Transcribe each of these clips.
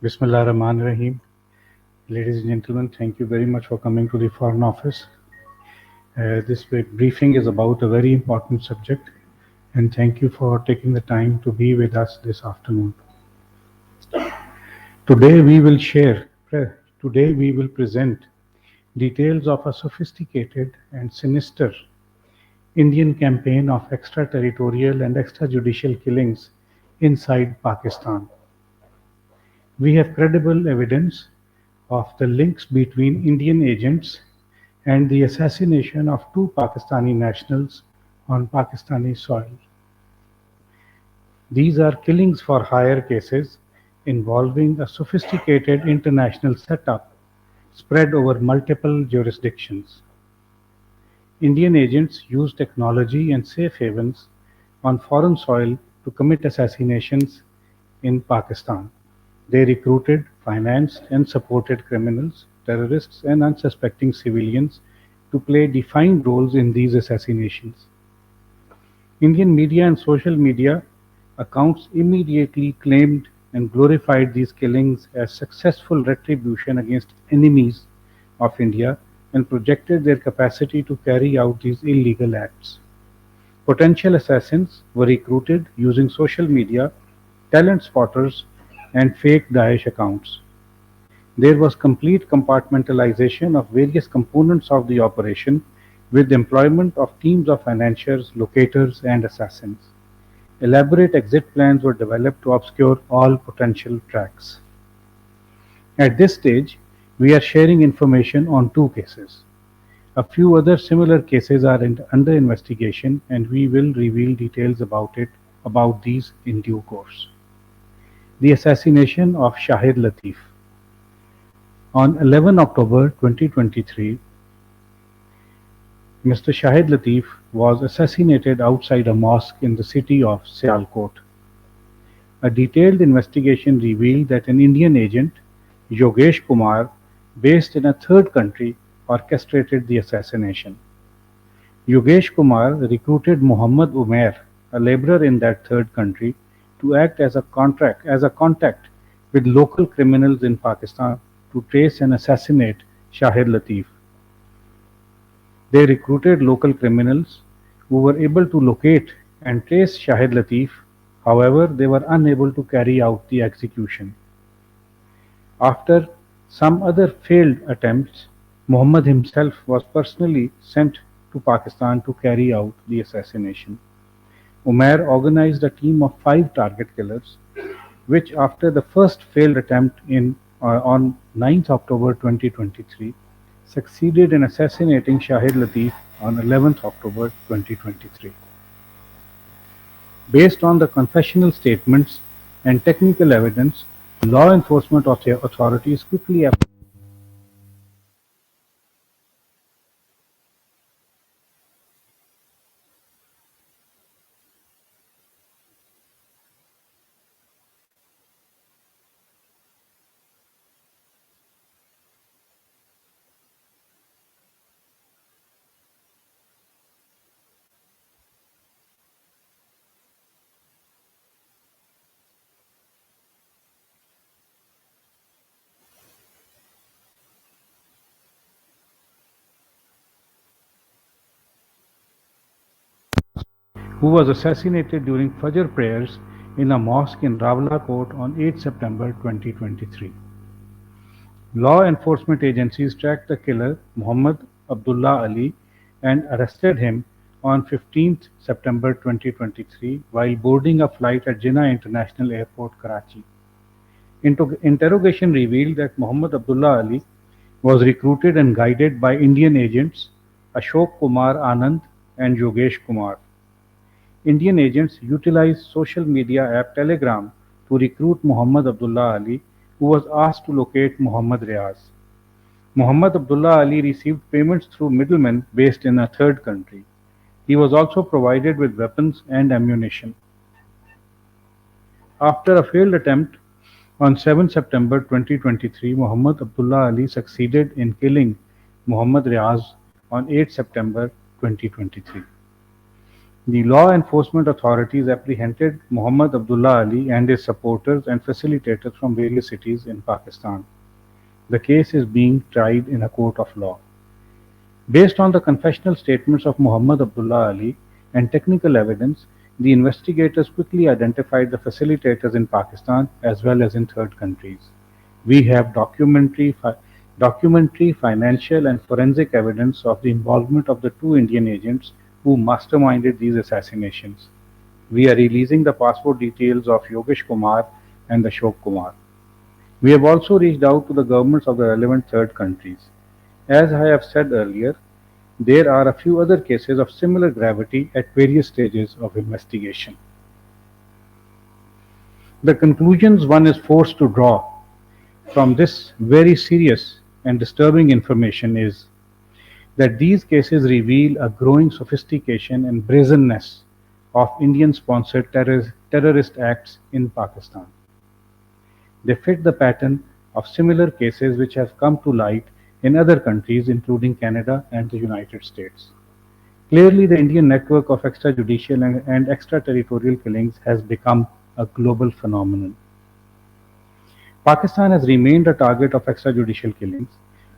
Bismillah Rahman Rahim. Ladies and gentlemen, thank you very much for coming to the Foreign Office. This briefing is about a very important subject, and thank you for taking the time to be with us this afternoon. Today we will share, today we will present details of a sophisticated and sinister Indian campaign of extraterritorial and extrajudicial killings inside Pakistan. We have credible evidence of the links between Indian agents and the assassination of two Pakistani nationals on Pakistani soil. These are killings for hire cases involving a sophisticated international setup spread over multiple jurisdictions. Indian agents use technology and safe havens on foreign soil to commit assassinations in Pakistan. They recruited, financed, and supported criminals, terrorists, and unsuspecting civilians to play defined roles in these assassinations. Indian media and social media accounts immediately claimed and glorified these killings as successful retribution against enemies of India and projected their capacity to carry out these illegal acts. Potential assassins were recruited using social media, talent spotters, and fake Daesh accounts. There was complete compartmentalization of various components of the operation with employment of teams of financiers, locators, and assassins. Elaborate exit plans were developed to obscure all potential tracks. At this stage, we are sharing information on two cases. A few other similar cases are under investigation, and we will reveal details about these in due course. The assassination of Shahid Latif. On 11 October 2023, Mr. Shahid Latif was assassinated outside a mosque in the city of Sialkot. A detailed investigation revealed that an Indian agent, Yogesh Kumar, based in a third country, orchestrated the assassination. Yogesh Kumar recruited Muhammad Umair, a laborer in that third country, to act as a contact with local criminals in Pakistan to trace and assassinate Shahid Latif. They recruited local criminals who were able to locate and trace Shahid Latif. However, they were unable to carry out the execution. After some other failed attempts, Muhammad himself was personally sent to Pakistan to carry out the assassination. Umair organized a team of 5 target killers, which after the first failed attempt on 9th October 2023, succeeded in assassinating Shahid Latif on 11th October 2023. Based on the confessional statements and technical evidence, law enforcement authorities quickly who was assassinated during Fajr prayers in a mosque in Rawalakot on 8 September 2023. Law enforcement agencies tracked the killer, Muhammad Abdullah Ali, and arrested him on 15th September 2023 while boarding a flight at Jinnah International Airport, Karachi. Interrogation revealed that Muhammad Abdullah Ali was recruited and guided by Indian agents Ashok Kumar Anand and Yogesh Kumar. Indian agents utilized social media app Telegram to recruit Muhammad Abdullah Ali, who was asked to locate Muhammad Riaz. Muhammad Abdullah Ali received payments through middlemen based in a third country. He was also provided with weapons and ammunition. After a failed attempt on 7 September 2023, Muhammad Abdullah Ali succeeded in killing Muhammad Riaz on 8 September 2023. The law enforcement authorities apprehended Muhammad Abdullah Ali and his supporters and facilitators from various cities in Pakistan. The case is being tried in a court of law. Based on the confessional statements of Muhammad Abdullah Ali and technical evidence, the investigators quickly identified the facilitators in Pakistan as well as in third countries. We have documentary, financial, and forensic evidence of the involvement of the two Indian agents who masterminded these assassinations. We are releasing the passport details of Yogesh Kumar and Ashok Kumar. We have also reached out to the governments of the relevant third countries. As I have said earlier, there are a few other cases of similar gravity at various stages of investigation. The conclusions one is forced to draw from this very serious and disturbing information is that these cases reveal a growing sophistication and brazenness of Indian sponsored terrorist acts in Pakistan. They fit the pattern of similar cases which have come to light in other countries, including Canada and the United States. Clearly, the Indian network of extrajudicial and extraterritorial killings has become a global phenomenon. Pakistan has remained a target of extrajudicial killings.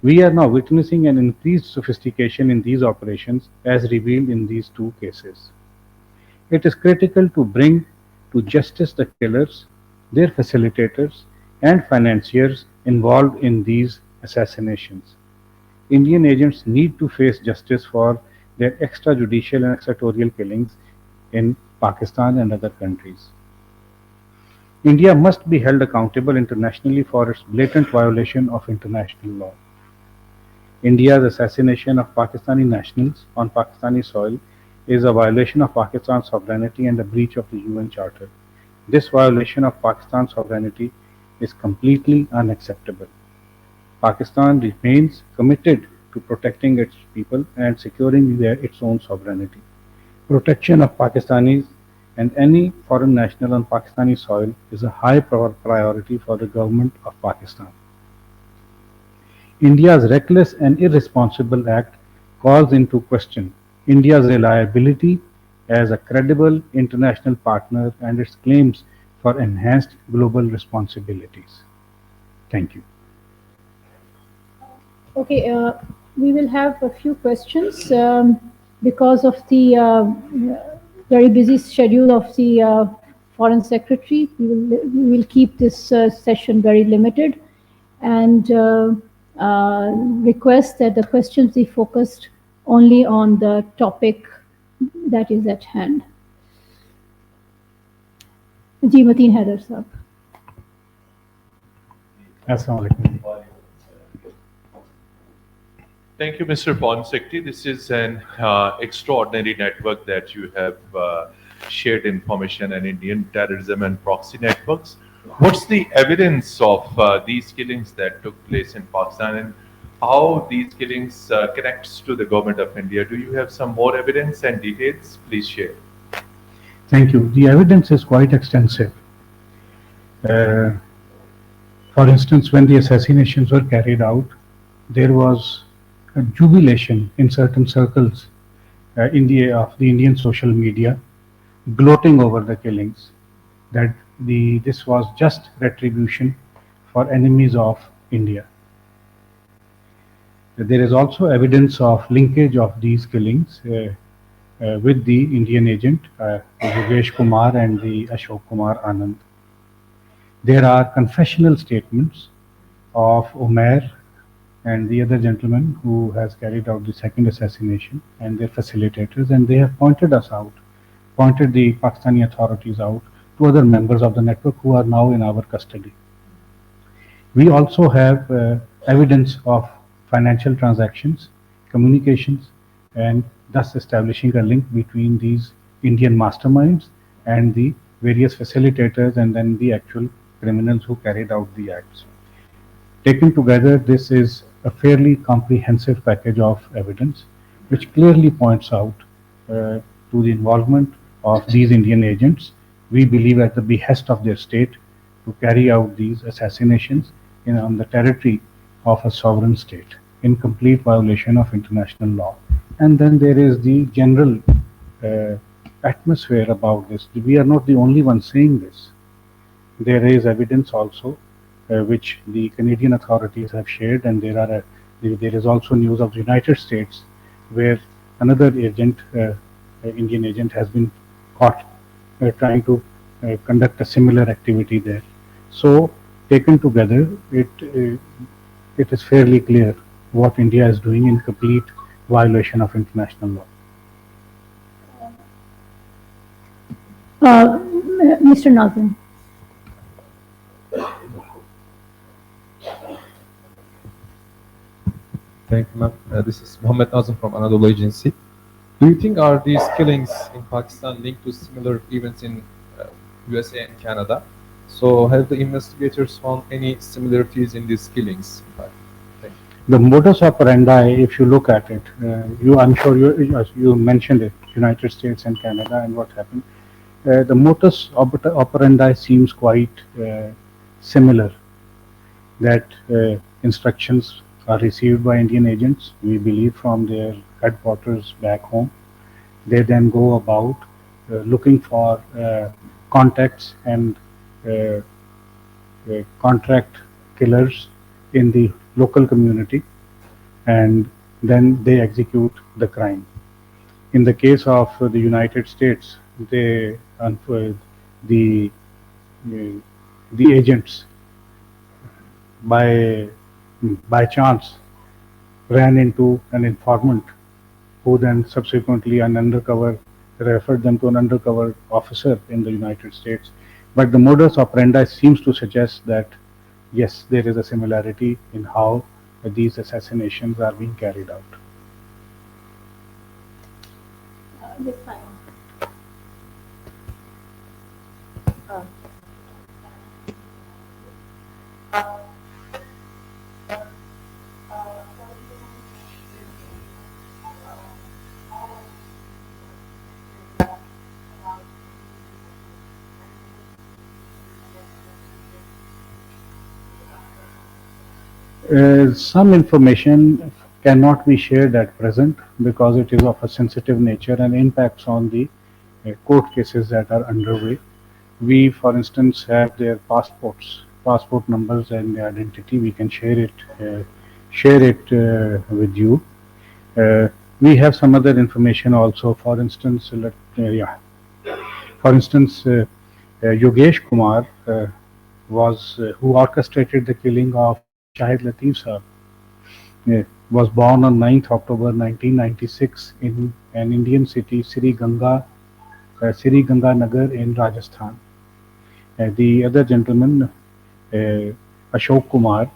We are now witnessing an increased sophistication in these operations as revealed in these two cases. It is critical to bring to justice the killers, their facilitators, and financiers involved in these assassinations. Indian agents need to face justice for their extrajudicial and extraterritorial killings in Pakistan and other countries. India must be held accountable internationally for its blatant violation of international law. India's assassination of Pakistani nationals on Pakistani soil is a violation of Pakistan's sovereignty and a breach of the UN Charter. This violation of Pakistan's sovereignty is completely unacceptable. Pakistan remains committed to protecting its people and securing its own sovereignty. Protection of Pakistanis and any foreign national on Pakistani soil is a high priority for the government of Pakistan. India's reckless and irresponsible act calls into question India's reliability as a credible international partner and its claims for enhanced global responsibilities. Thank you. Okay, we will have a few questions because of the very busy schedule of the Foreign Secretary. We will keep this session very limited and request that the questions be focused only on the topic that is at hand. Ji Mateen Haider Saab. Assalamu alaikum. Thank you, Mr. Foreign Secretary. This is an extraordinary network that you have shared information on Indian terrorism and proxy networks. What's the evidence of these killings that took place in Pakistan and how these killings connects to the government of India? Do you have some more evidence and details? Please share. Thank you. The evidence is quite extensive. For instance, when the assassinations were carried out, there was a jubilation in certain circles of the Indian social media, gloating over the killings, that this was just retribution for enemies of India. There is also evidence of linkage of these killings with the Indian agent Yogesh Kumar and the Ashok Kumar Anand. There are confessional statements of Umair and the other gentleman who has carried out the second assassination and their facilitators, and they have pointed the Pakistani authorities out to other members of the network who are now in our custody. We also have evidence of financial transactions, communications, and thus establishing a link between these Indian masterminds and the various facilitators and then the actual criminals who carried out the acts. Taken together, this is a fairly comprehensive package of evidence which clearly points out to the involvement of these Indian agents, we believe at the behest of their state, to carry out these assassinations on the territory of a sovereign state in complete violation of international law. And then there is the general atmosphere about this. We are not the only ones saying this. There is evidence also, which the Canadian authorities have shared, and there is also news of the United States, where another agent, Indian agent, has been caught trying to conduct a similar activity there. So, taken together, it is fairly clear what India is doing in complete violation of international law. Mr. Nazim. Thank you, ma'am. This is Mohammed Nazim from Anadolu Agency. Do you think are these killings in Pakistan linked to similar events in USA and Canada? So have the investigators found any similarities in these killings? Thank you. The modus operandi, if you look at it, I'm sure you mentioned it, United States and Canada, and what happened. The modus operandi seems quite similar. That instructions are received by Indian agents, we believe, from their headquarters back home. They then go about looking for contacts and contract killers in the local community, and then they execute the crime. In the case of the United States, the agents by chance ran into an informant who then subsequently referred them to an undercover officer in the United States. But the modus operandi seems to suggest that yes, there is a similarity in how these assassinations are being carried out. Yes, fine. Some information cannot be shared at present because it is of a sensitive nature and impacts on the court cases that are underway. We, for instance, have their passport numbers and their identity. We can share it with you. We have some other information also. For instance, Yogesh Kumar who orchestrated the killing of Shahid Latif Saab, was born on 9th October 1996 in an Indian city, Sri Ganga Nagar in Rajasthan. The other gentleman, Ashok Kumar,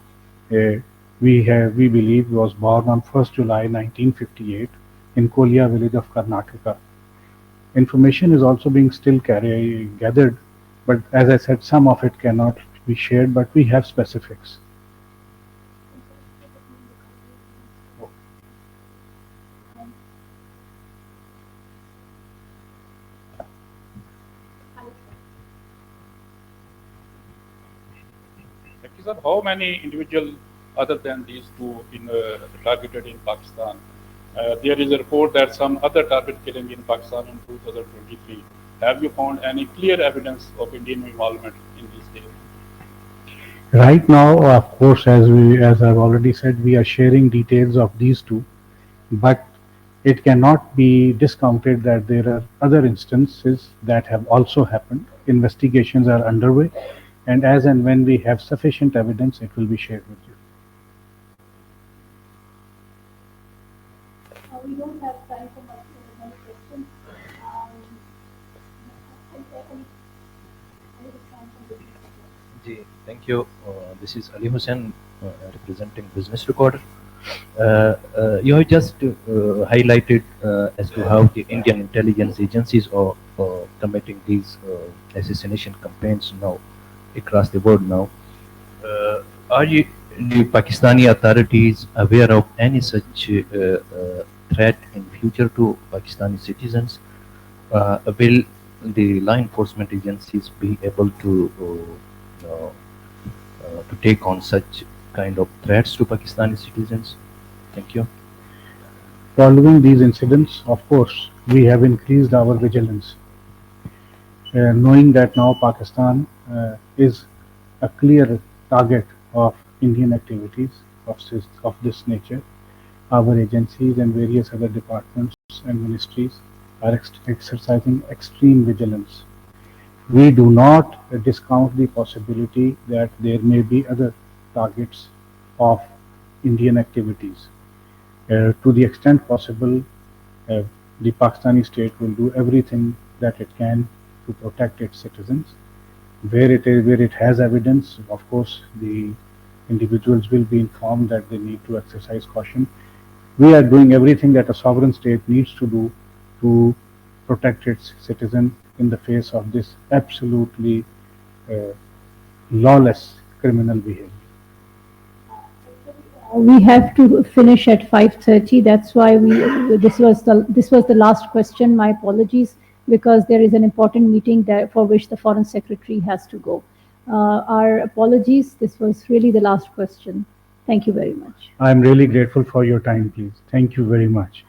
we believe was born on 1st July 1958 in Kolia village of Karnataka. Information is also being still gathered, but as I said, some of it cannot be shared, but we have specifics. Sir, how many individuals other than these two targeted in Pakistan? There is a report that some other target killing in Pakistan in 2023. Have you found any clear evidence of Indian involvement in these cases? Right now, of course, as I've already said, we are sharing details of these two, but it cannot be discounted that there are other instances that have also happened. Investigations are underway, and as and when we have sufficient evidence, it will be shared with you. We don't have time for many questions. Thank you. This is Ali Hussain, representing Business Recorder. You have just highlighted as to how the Indian intelligence agencies are committing these assassination campaigns now across the world now. Are the Pakistani authorities aware of any such threat in future to Pakistani citizens? Will the law enforcement agencies be able to take on such kind of threats to Pakistani citizens? Thank you. Following these incidents, of course, we have increased our vigilance, knowing that now Pakistan is a clear target of Indian activities of this nature. Our agencies and various other departments and ministries are exercising extreme vigilance. We do not discount the possibility that there may be other targets of Indian activities. To the extent possible, uh, the Pakistani state will do everything that it can to protect its citizens. Where it has evidence, of course, the individuals will be informed that they need to exercise caution. We are doing everything that a sovereign state needs to do to protect its citizen in the face of this absolutely uh, lawless criminal behavior. We have to finish at 5:30. That's why this was the last question. My apologies, because there is an important meeting there for which the Foreign Secretary has to go. Our apologies. This was really the last question. Thank you very much. I am really grateful for your time, please. Thank you very much.